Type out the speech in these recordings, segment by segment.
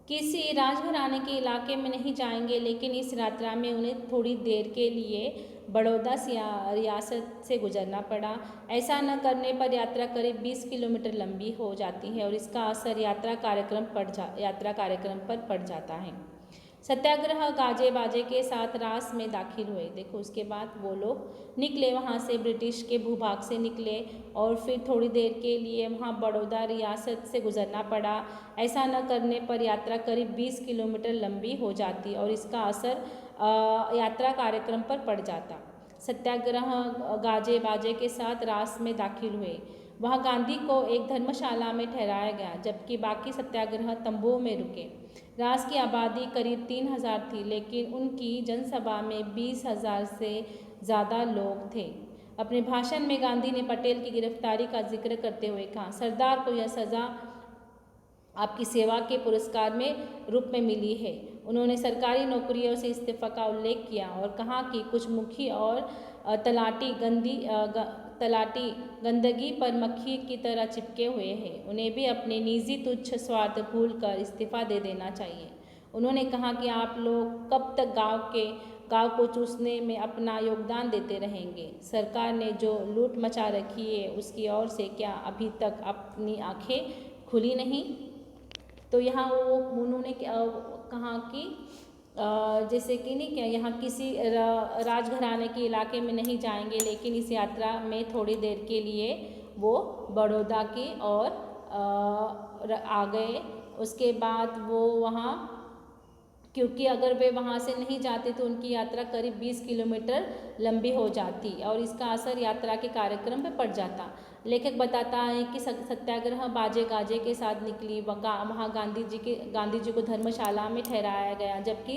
किसी राजघराने के इलाके में नहीं जाएंगे, लेकिन इस यात्रा में उन्हें थोड़ी देर के लिए बड़ौदा रियासत से गुजरना पड़ा। ऐसा न करने पर यात्रा करीब 20 किलोमीटर लंबी हो जाती है और इसका असर यात्रा कार्यक्रम पर पड़ जाता है। सत्याग्रह गाजे बाजे के साथ रास में दाखिल हुए। देखो उसके बाद वो लोग निकले, वहाँ से ब्रिटिश के भूभाग से निकले और फिर थोड़ी देर के लिए वहाँ बड़ौदा रियासत से गुजरना पड़ा। ऐसा न करने पर यात्रा करीब 20 किलोमीटर लंबी हो जाती और इसका असर यात्रा कार्यक्रम पर पड़ जाता। सत्याग्रह गाजे बाजे के साथ रास में दाखिल हुए। वहाँ गांधी को एक धर्मशाला में ठहराया गया, जबकि बाकी सत्याग्रह तंबुओं में रुके। रास की आबादी करीब 3000 थी, लेकिन उनकी जनसभा में 20,000 से ज़्यादा लोग थे। अपने भाषण में गांधी ने पटेल की गिरफ्तारी का जिक्र करते हुए कहा, सरदार को यह सज़ा आपकी सेवा के पुरस्कार में रूप में मिली है। उन्होंने सरकारी नौकरियों से इस्तीफा का उल्लेख किया और कहा कि कुछ मुखी और तलाटी गंदगी पर मक्खी की तरह चिपके हुए हैं, उन्हें भी अपने निजी तुच्छ स्वार्थ भूलकर इस्तीफा दे देना चाहिए। उन्होंने कहा कि आप लोग कब तक गांव को चूसने में अपना योगदान देते रहेंगे। सरकार ने जो लूट मचा रखी है उसकी ओर से क्या अभी तक अपनी आंखें खुली नहीं। तो यहाँ वो उन्होंने कहा कि जैसे कि नहीं क्या यहाँ किसी राजघराने के इलाके में नहीं जाएंगे, लेकिन इस यात्रा में थोड़ी देर के लिए वो बड़ौदा की ओर आ गए। उसके बाद वो वहाँ, क्योंकि अगर वे वहाँ से नहीं जाते तो उनकी यात्रा करीब 20 किलोमीटर लंबी हो जाती और इसका असर यात्रा के कार्यक्रम पर पड़ जाता। लेखक बताता है कि सत्याग्रह बाजे गाजे के साथ निकली। वहाँ गांधी जी को धर्मशाला में ठहराया गया, जबकि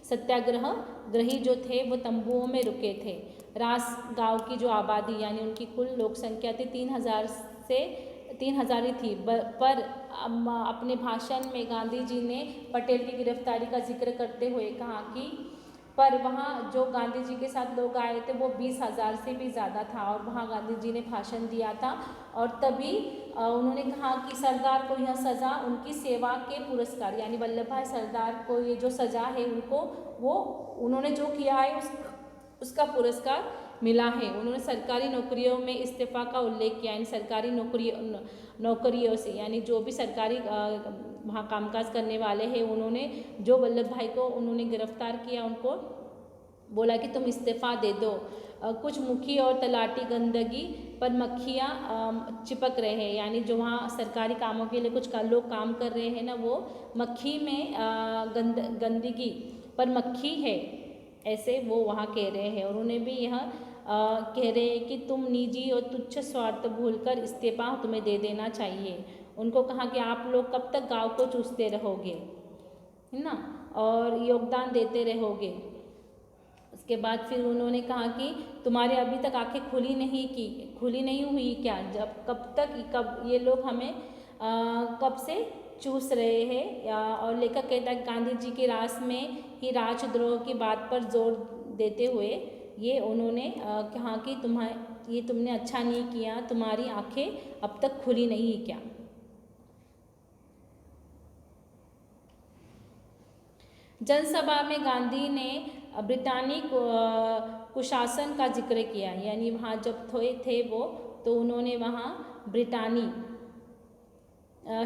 सत्याग्रही जो थे वो तंबुओं में रुके थे। रास गांव की जो आबादी यानी उनकी कुल लोक संख्या थी 3,000 ही थी। पर अपने भाषण में गांधी जी ने पटेल की गिरफ्तारी का जिक्र करते हुए कहा कि पर वहाँ जो गांधी जी के साथ लोग आए थे वो 20,000 से भी ज़्यादा था और वहाँ गांधी जी ने भाषण दिया था और तभी उन्होंने कहा कि सरदार को यह सज़ा उनकी सेवा के पुरस्कार यानी वल्लभ भाई सरदार को ये जो सज़ा है उनको वो उन्होंने जो किया है उसका पुरस्कार मिला है। उन्होंने सरकारी नौकरियों में इस्तीफा का उल्लेख किया, यानी सरकारी नौकरियों से यानी जो भी सरकारी वहाँ कामकाज करने वाले हैं उन्होंने जो वल्लभ भाई को उन्होंने गिरफ्तार किया उनको बोला कि तुम इस्तीफ़ा दे दो। कुछ मुखी और तलाटी गंदगी पर मक्खियाँ चिपक रहे हैं, यानी जो वहाँ सरकारी कामों के लिए कुछ लोग काम कर रहे हैं ना, वो मक्खी में गंदगी पर मक्खी है, ऐसे वो वहाँ कह रहे हैं। और उन्हें भी यह कह रहे हैं कि तुम निजी और तुच्छ स्वार्थ भूलकर इस्तीफा तुम्हें दे देना चाहिए। उनको कहा कि आप लोग कब तक गांव को चूसते रहोगे, है ना, और योगदान देते रहोगे। उसके बाद फिर उन्होंने कहा कि तुम्हारे अभी तक आंखें खुली नहीं हुई क्या, कब ये लोग हमें कब से चूस रहे हैं। और लेखक कहता है गांधी जी के रास में ही राजद्रोह की बात पर जोर देते हुए ये उन्होंने कहा कि ये तुमने अच्छा नहीं किया, तुम्हारी आंखें अब तक खुली नहीं क्या। जनसभा में गांधी ने ब्रिटानी कुशासन का जिक्र किया, यानी वहाँ जब थे वो तो उन्होंने वहाँ ब्रिटानी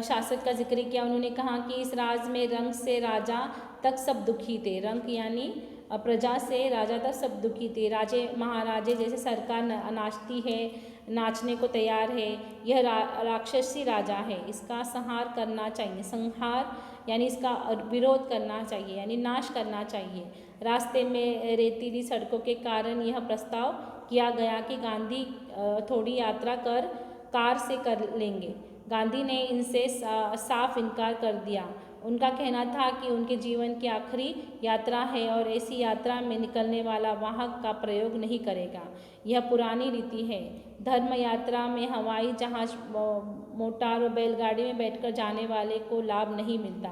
शासक का जिक्र किया। उन्होंने कहा कि इस राज में रंग से राजा तक सब दुखी थे। रंग यानी प्रजा से राजा तक सब दुखी थे। राजे महाराजे जैसे सरकार नाचती है, नाचने को तैयार है, यह राक्षसी राजा है, इसका संहार करना चाहिए। संहार यानी इसका विरोध करना चाहिए, यानी नाश करना चाहिए। रास्ते में रेतीली सड़कों के कारण यह प्रस्ताव किया गया कि गांधी थोड़ी यात्रा कर कार से कर लेंगे। गांधी ने इनसे साफ इनकार कर दिया। उनका कहना था कि उनके जीवन की आखिरी यात्रा है और ऐसी यात्रा में निकलने वाला वाहक का प्रयोग नहीं करेगा, यह पुरानी रीति है। धर्म यात्रा में हवाई जहाज, मोटार और बैलगाड़ी में बैठकर जाने वाले को लाभ नहीं मिलता।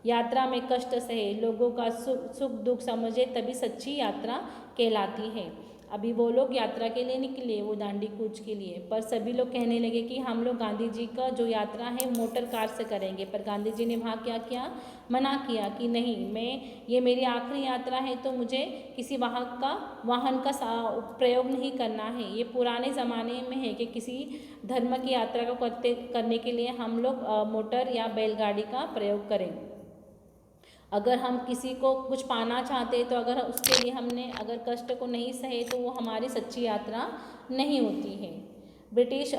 यात्रा में कष्ट सहे, लोगों का सुख दुख समझे तभी सच्ची यात्रा कहलाती है। अभी वो लोग यात्रा के लिए निकले, वो दांडी कूच के लिए, पर सभी लोग कहने लगे कि हम लोग गांधी जी का जो यात्रा है मोटर कार से करेंगे। पर गांधी जी ने वहाँ क्या किया, मना किया कि नहीं, ये मेरी आखिरी यात्रा है तो मुझे किसी वाहन का प्रयोग नहीं करना है। ये पुराने ज़माने में है कि किसी धर्म की यात्रा को करने के लिए हम लोग मोटर या बैलगाड़ी का प्रयोग करें। अगर हम किसी को कुछ पाना चाहते हैं तो अगर उसके लिए हमने अगर कष्ट को नहीं सहे तो वो हमारी सच्ची यात्रा नहीं होती है। ब्रिटिश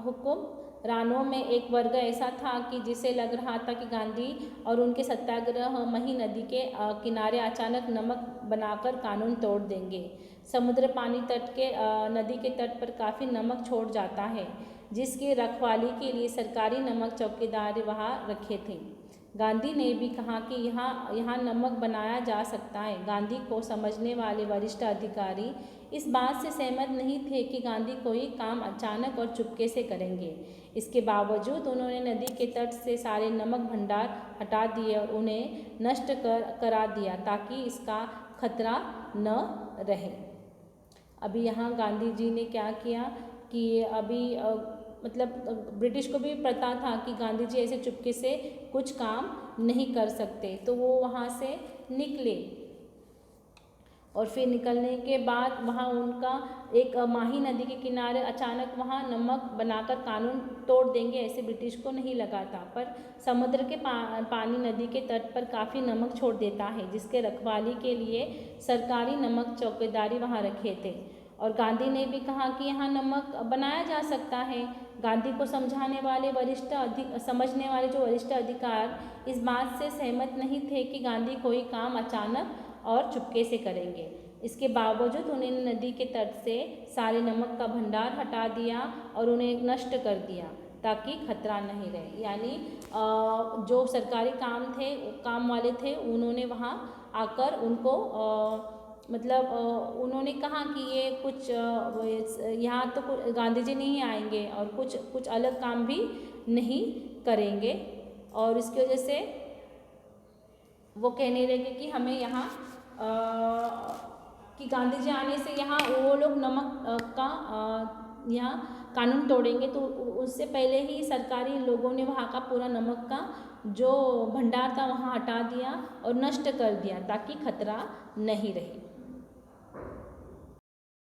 हुक्मरानों में एक वर्ग ऐसा था कि जिसे लग रहा था कि गांधी और उनके सत्याग्रही नदी के किनारे अचानक नमक बनाकर कानून तोड़ देंगे। समुद्र पानी नदी के तट पर काफ़ी नमक छोड़ जाता है, जिसकी रखवाली के लिए सरकारी नमक चौकीदार वहाँ रखे थे। गांधी ने भी कहा कि यहाँ नमक बनाया जा सकता है। गांधी को समझने वाले वरिष्ठ अधिकारी इस बात से सहमत नहीं थे कि गांधी कोई काम अचानक और चुपके से करेंगे। इसके बावजूद उन्होंने नदी के तट से सारे नमक भंडार हटा दिए और उन्हें नष्ट करा दिया ताकि इसका खतरा न रहे। अभी यहाँ गांधी जी ने क्या किया कि अभी मतलब ब्रिटिश को भी पता था कि गांधी जी ऐसे चुपके से कुछ काम नहीं कर सकते, तो वो वहाँ से निकले। और फिर निकलने के बाद वहाँ उनका एक माही नदी के किनारे अचानक वहाँ नमक बनाकर कानून तोड़ देंगे ऐसे ब्रिटिश को नहीं लगा था, पर समुद्र के पानी नदी के तट पर काफ़ी नमक छोड़ देता है, जिसके रखवाली के लिए सरकारी नमक चौकीदारी वहाँ रखे थे। और गांधी ने भी कहा कि यहाँ नमक बनाया जा सकता है। गांधी को समझने वाले जो वरिष्ठ अधिकार इस बात से सहमत नहीं थे कि गांधी कोई काम अचानक और चुपके से करेंगे। इसके बावजूद उन्होंने नदी के तट से सारे नमक का भंडार हटा दिया और उन्हें नष्ट कर दिया ताकि खतरा नहीं रहे। यानी जो सरकारी काम वाले थे उन्होंने वहाँ आकर उनको उन्होंने कहा कि ये कुछ यहाँ तो गांधी जी नहीं आएंगे और कुछ अलग काम भी नहीं करेंगे, और इसकी वजह से वो कहने लगे कि हमें यहाँ कि गांधी जी आने से यहाँ वो लोग नमक का यहाँ कानून तोड़ेंगे, तो उससे पहले ही सरकारी लोगों ने वहाँ का पूरा नमक का जो भंडार था वहाँ हटा दिया और नष्ट कर दिया ताकि खतरा नहीं रहे।